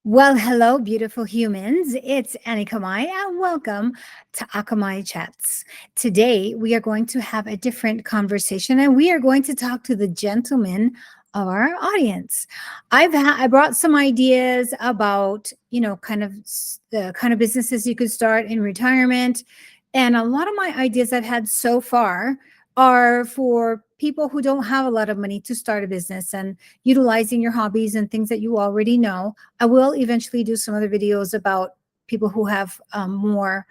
Well, hello, beautiful humans. It's Kamai, and welcome to AKamaiChats. Today, we are going to have a different conversation, and we are going to talk to the gentleman of our audience. I brought some ideas about, the kind of businesses you could start in retirement, and a lot of my ideas I've had so far are for people who don't have a lot of money to start a business and utilizing your hobbies and things that you already know. I will eventually do some other videos about people who have more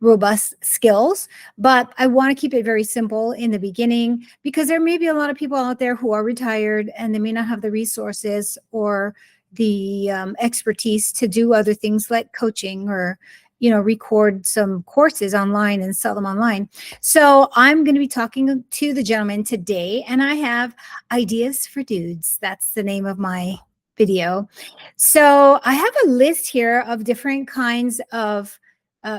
robust skills, but I want to keep it very simple in the beginning because there may be a lot of people out there who are retired and they may not have the resources or the expertise to do other things like coaching or record some courses online and sell them online. So I'm going to be talking to the gentleman today, and I have ideas for dudes. That's the name of my video. So I have a list here of different kinds of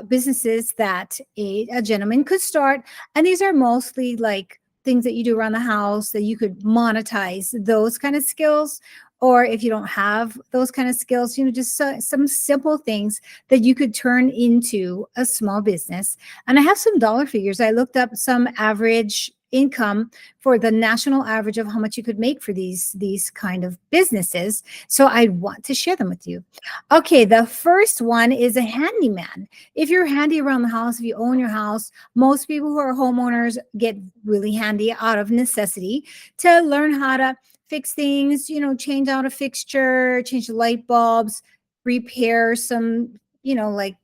businesses that a gentleman could start. And these are mostly like things that you do around the house that you could monetize those kind of skills. Or if you don't have those kind of skills, just some simple things that you could turn into a small business. And I have some dollar figures. I looked up some average income for the national average of how much you could make for these kind of businesses. So I want to share them with you. Okay, the first one is a handyman. If you're handy around the house, if you own your house, most people who are homeowners get really handy out of necessity to learn how to fix things, change out a fixture, change the light bulbs, repair some, like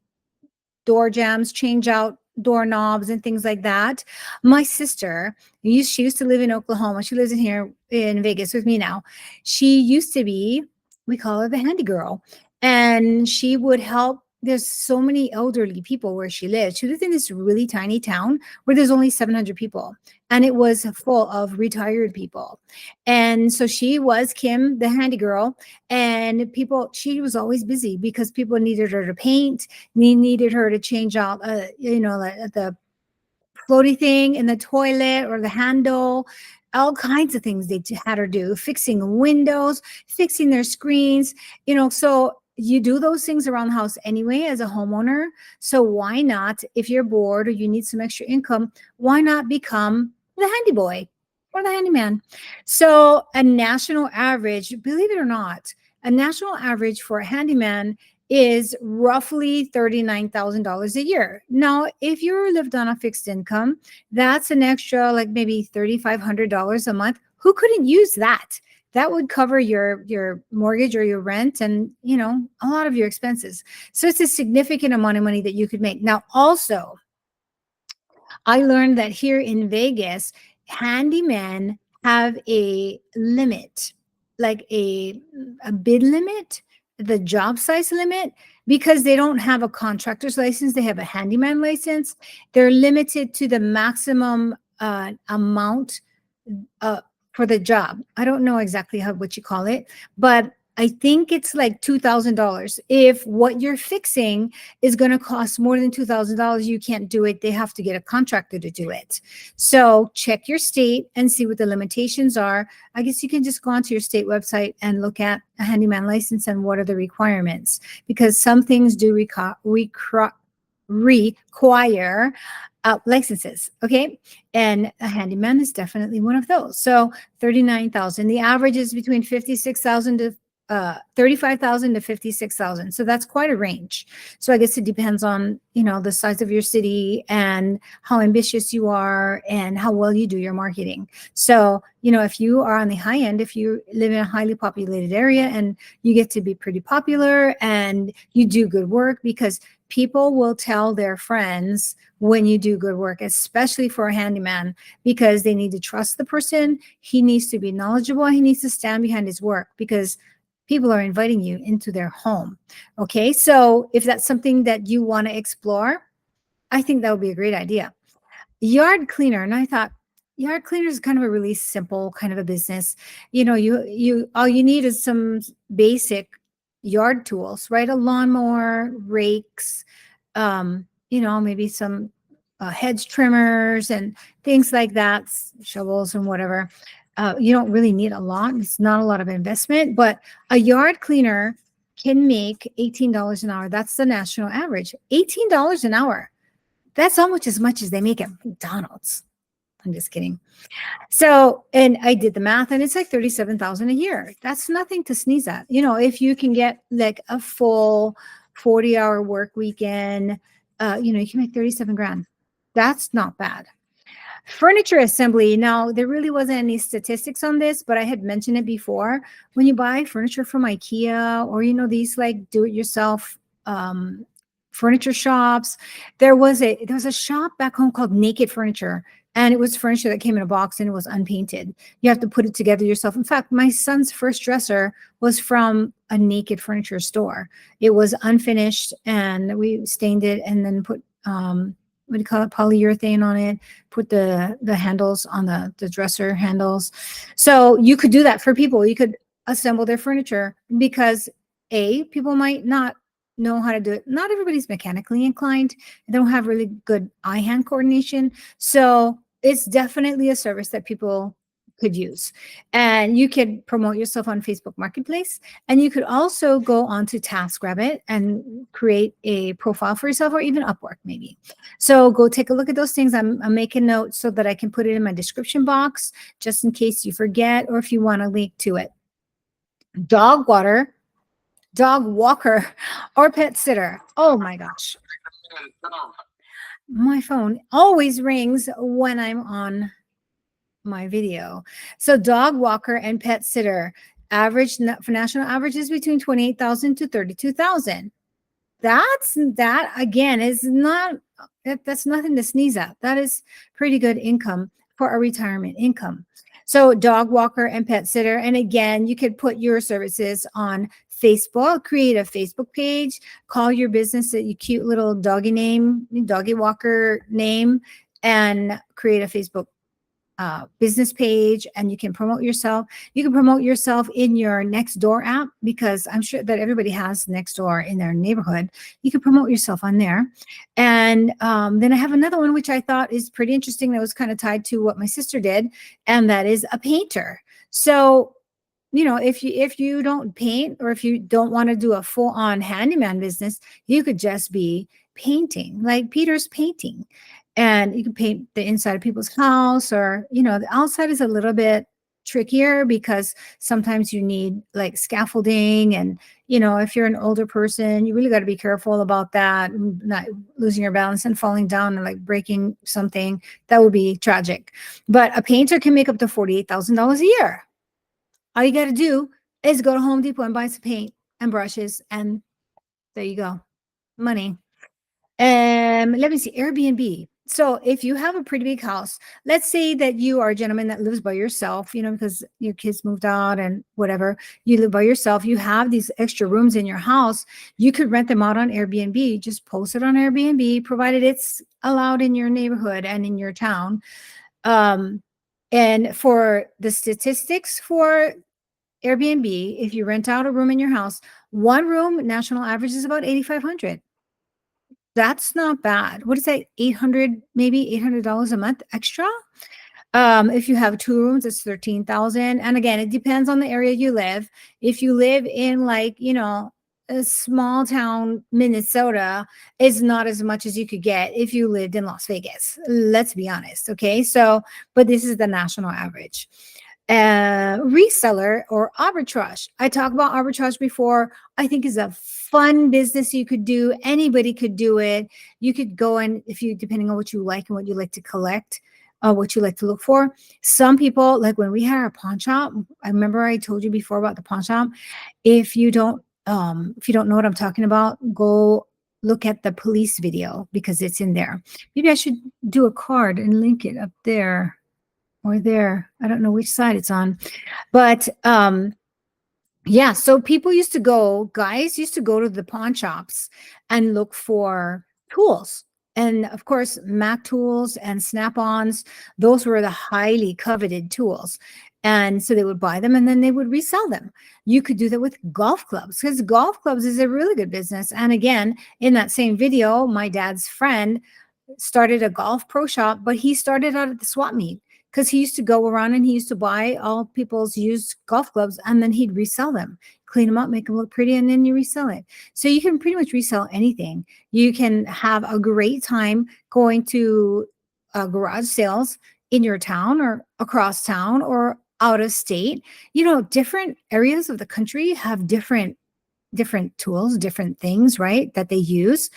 door jams, change out doorknobs and things like that. My sister, she used to live in Oklahoma. She lives in here in Vegas with me now. She used to be, we call her the handy girl, and she would help. There's so many elderly people where she lives. She lived in this really tiny town where there's only 700 people, and it was full of retired people. And so she was Kim, the handy girl, and she was always busy because people needed her to paint, needed her to change out, the floaty thing in the toilet or the handle, all kinds of things they had her do, fixing windows, fixing their screens, so you do those things around the house anyway as a homeowner. So why not, if you're bored or you need some extra income, why not become the handy boy or the handyman? So a national average, believe it or not, a national average for a handyman is roughly $39,000 a year. Now, if you lived on a fixed income, that's an extra, like maybe $3,500 a month. Who couldn't use that? That would cover your mortgage or your rent and, a lot of your expenses. So it's a significant amount of money that you could make. Now, also, I learned that here in Vegas, handymen have a limit, like a bid limit, the job size limit, because they don't have a contractor's license. They have a handyman license. They're limited to the maximum amount for the job. I don't know exactly what you call it, but I think it's like $2,000. If what you're fixing is going to cost more than $2,000, you can't do it. They have to get a contractor to do it. So check your state and see what the limitations are. I guess you can just go onto your state website and look at a handyman license and what are the requirements, because some things do require licenses. Okay. And a handyman is definitely one of those. So 39,000, the average is between 56,000 to 35,000 to 56,000. So that's quite a range. So I guess it depends on, the size of your city and how ambitious you are and how well you do your marketing. So, if you are on the high end, if you live in a highly populated area and you get to be pretty popular and you do good work, because people will tell their friends when you do good work, especially for a handyman, because they need to trust the person. He needs to be knowledgeable. He needs to stand behind his work because people are inviting you into their home. Okay, so if that's something that you want to explore, I think that would be a great idea. Yard cleaner, and I thought yard cleaner is kind of a really simple kind of a business. You all you need is some basic yard tools, right? A lawnmower, rakes, maybe some hedge trimmers and things like that, shovels and whatever. You don't really need a lot. It's not a lot of investment, but a yard cleaner can make $18 an hour. That's the national average. $18 an hour. That's almost as much as they make at McDonald's. I'm just kidding. So, and I did the math, and it's like 37,000 a year. That's nothing to sneeze at. You know, if you can get like a full 40-hour work weekend, you know, you can make 37 grand. That's not bad. Furniture assembly. Now, there really wasn't any statistics on this, but I had mentioned it before. When you buy furniture from IKEA, or, you know, these like do-it-yourself furniture shops, there was a shop back home called Naked Furniture, and it was furniture that came in a box and it was unpainted. You have to put it together yourself. In fact, my son's first dresser was from a Naked Furniture store. It was unfinished, and we stained it and then put what do you call it, polyurethane on it, put the handles on the dresser handles. So you could do that for people. You could assemble their furniture, because people might not know how to do it. Not everybody's mechanically inclined. They don't have really good eye-hand coordination. So it's definitely a service that people could use. And you could promote yourself on Facebook Marketplace, and you could also go on to TaskRabbit and create a profile for yourself, or even Upwork maybe. So go take a look at those things. I'm making notes so that I can put it in my description box, just in case you forget, or if you want to link to it. Dog walker, or pet sitter. Oh my gosh. My phone always rings when I'm on my video. So dog walker and pet sitter, average for national averages between 28,000 to 32,000. That again is not, that's nothing to sneeze at. That is pretty good income for a retirement income. So dog walker and pet sitter. And again, you could put your services on Facebook, create a Facebook page, call your business a cute little doggy name, doggy walker name, and create a Facebook business page, and you can promote yourself. You can promote yourself in your Nextdoor app, because I'm sure that everybody has Nextdoor in their neighborhood. You can promote yourself on there. And then I have another one, which I thought is pretty interesting, that was kind of tied to what my sister did, and that is a painter. So, you know, if you don't paint, or if you don't want to do a full-on handyman business, you could just be painting, like Peter's painting. And you can paint the inside of people's house, or, you know, the outside is a little bit trickier, because sometimes you need like scaffolding, and, you know, if you're an older person, you really got to be careful about that, not losing your balance and falling down and like breaking something. That would be tragic. But a painter can make up to $48,000 a year. All you got to do is go to Home Depot and buy some paint and brushes, and there you go. Money. Let me see, Airbnb. So if you have a pretty big house, let's say that you are a gentleman that lives by yourself, you know, because your kids moved out and whatever, you live by yourself, you have these extra rooms in your house, you could rent them out on Airbnb. Just post it on Airbnb, provided it's allowed in your neighborhood and in your town. And for the statistics for Airbnb, if you rent out a room in your house, one room national average is about $8,500. That's not bad. What is that? 800, maybe $800 a month extra. If you have two rooms, it's 13,000. And again, it depends on the area you live. If you live in, like, you know, a small town, Minnesota, is not as much as you could get if you lived in Las Vegas. Let's be honest. Okay. So, but this is the national average. Reseller or arbitrage. I talked about arbitrage before. I think is a fun business you could do. Anybody could do it. You could go and, if you, depending on what you like and what you like to collect, what you like to look for. Some people, like when we had our pawn shop, I remember I told you before about the pawn shop. If you don't know what I'm talking about, go look at the police video, because it's in there. Maybe I should do a card and link it up there. Or there, I don't know which side it's on, but yeah. So people used to go, guys used to go to the pawn shops and look for tools, and of course, Mac tools and Snap-ons. Those were the highly coveted tools, and so they would buy them and then they would resell them. You could do that with golf clubs, because golf clubs is a really good business. And again, in that same video, my dad's friend started a golf pro shop, but he started out at the swap meet, because he used to go around and he used to buy all people's used golf clubs, and then he'd resell them, clean them up, make them look pretty, and then you resell it. So you can pretty much resell anything. You can have a great time going to garage sales in your town or across town or out of state. Different areas of the country have different tools, different things, right, that they use.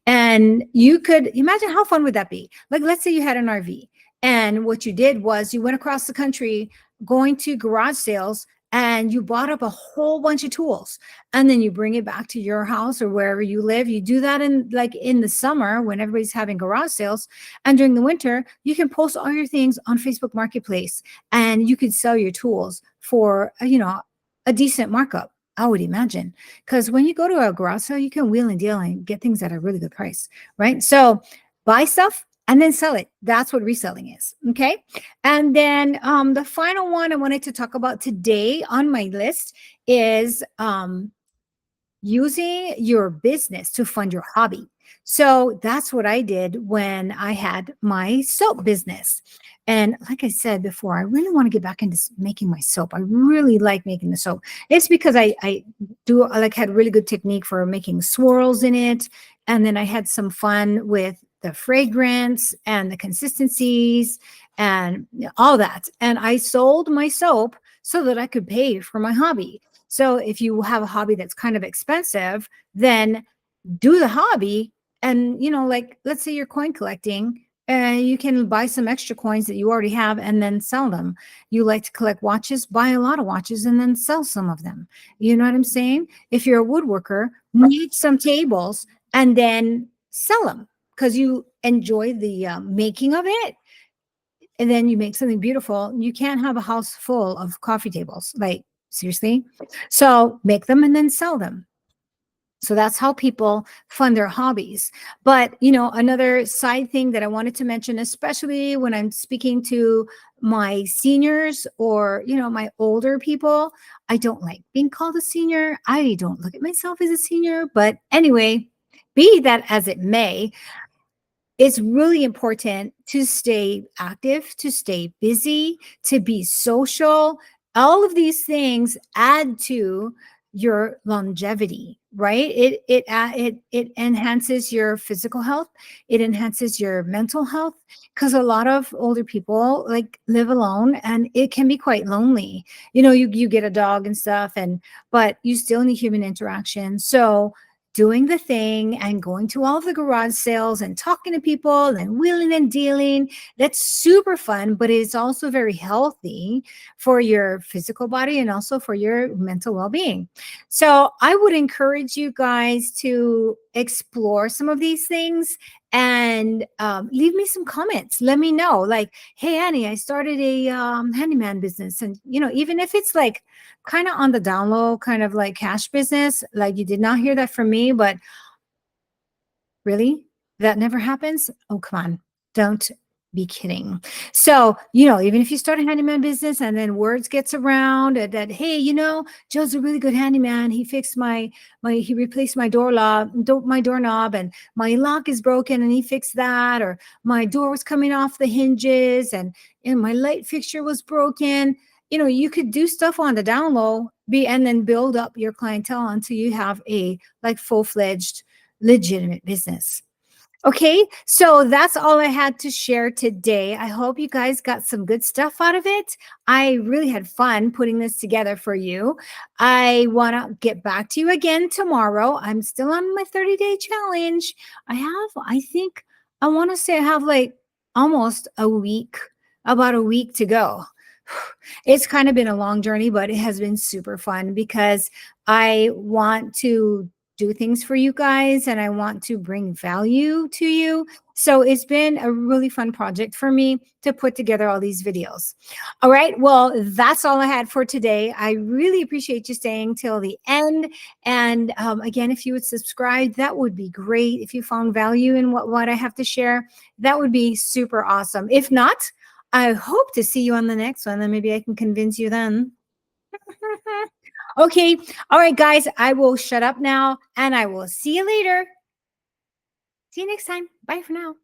And you could imagine how fun would that be? Like, let's say you had an RV and what you did was you went across the country going to garage sales and you bought up a whole bunch of tools and then you bring it back to your house or wherever you live. You do that in the summer when everybody's having garage sales, and during the winter you can post all your things on Facebook Marketplace and you could sell your tools for a decent markup, I would imagine. Because when you go to a garage sale, you can wheel and deal and get things at a really good price, right? So buy stuff and then sell it. That's what reselling is. Okay. And then the final one I wanted to talk about today on my list is using your business to fund your hobby. So that's what I did when I had my soap business. And like I said before, I really want to get back into making my soap. I really like making the soap. It's because I had really good technique for making swirls in it. And then I had some fun with the fragrance and the consistencies and all that. And I sold my soap so that I could pay for my hobby. So if you have a hobby that's kind of expensive, then do the hobby. And, like, let's say you're coin collecting and you can buy some extra coins that you already have and then sell them. You like to collect watches, buy a lot of watches and then sell some of them. You know what I'm saying? If you're a woodworker, make some tables and then sell them because you enjoy the making of it. And then you make something beautiful. You can't have a house full of coffee tables. Like, seriously. So make them and then sell them. So that's how people fund their hobbies. But, another side thing that I wanted to mention, especially when I'm speaking to my seniors or, my older people, I don't like being called a senior. I don't look at myself as a senior. But anyway, be that as it may, it's really important to stay active, to stay busy, to be social. All of these things add to your longevity, right? It enhances your physical health. It enhances your mental health because a lot of older people like live alone and it can be quite lonely. You get a dog and stuff, but you still need human interaction. So doing the thing and going to all of the garage sales and talking to people and wheeling and dealing. That's super fun, but it's also very healthy for your physical body and also for your mental well-being. So I would encourage you guys to explore some of these things and leave me some comments. Let me know, like, hey, Annie, I started a handyman business. And, even if it's like kind of on the down low, kind of like cash business, like you did not hear that from me, but really, that never happens? Oh, come on. Don't be kidding. So, even if you start a handyman business and then words gets around that, hey, Joe's a really good handyman. He fixed he replaced my doorknob and my lock is broken and he fixed that, or my door was coming off the hinges and my light fixture was broken. You could do stuff on the down low, and then build up your clientele until you have a like full-fledged legitimate business. Okay, so that's all I had to share today. I hope you guys got some good stuff out of it. I really had fun putting this together for you. I want to get back to you again tomorrow. I'm still on my 30-day challenge. I think I want to say I have like almost about a week to go. It's kind of been a long journey, but it has been super fun because I want to do things for you guys and I want to bring value to you. So it's been a really fun project for me to put together all these videos. All right. Well, that's all I had for today. I really appreciate you staying till the end. And again, if you would subscribe, that would be great. If you found value in what I have to share, that would be super awesome. If not, I hope to see you on the next one. Then maybe I can convince you then. Okay. All right, guys, I will shut up now and I will see you later. See you next time. Bye for now.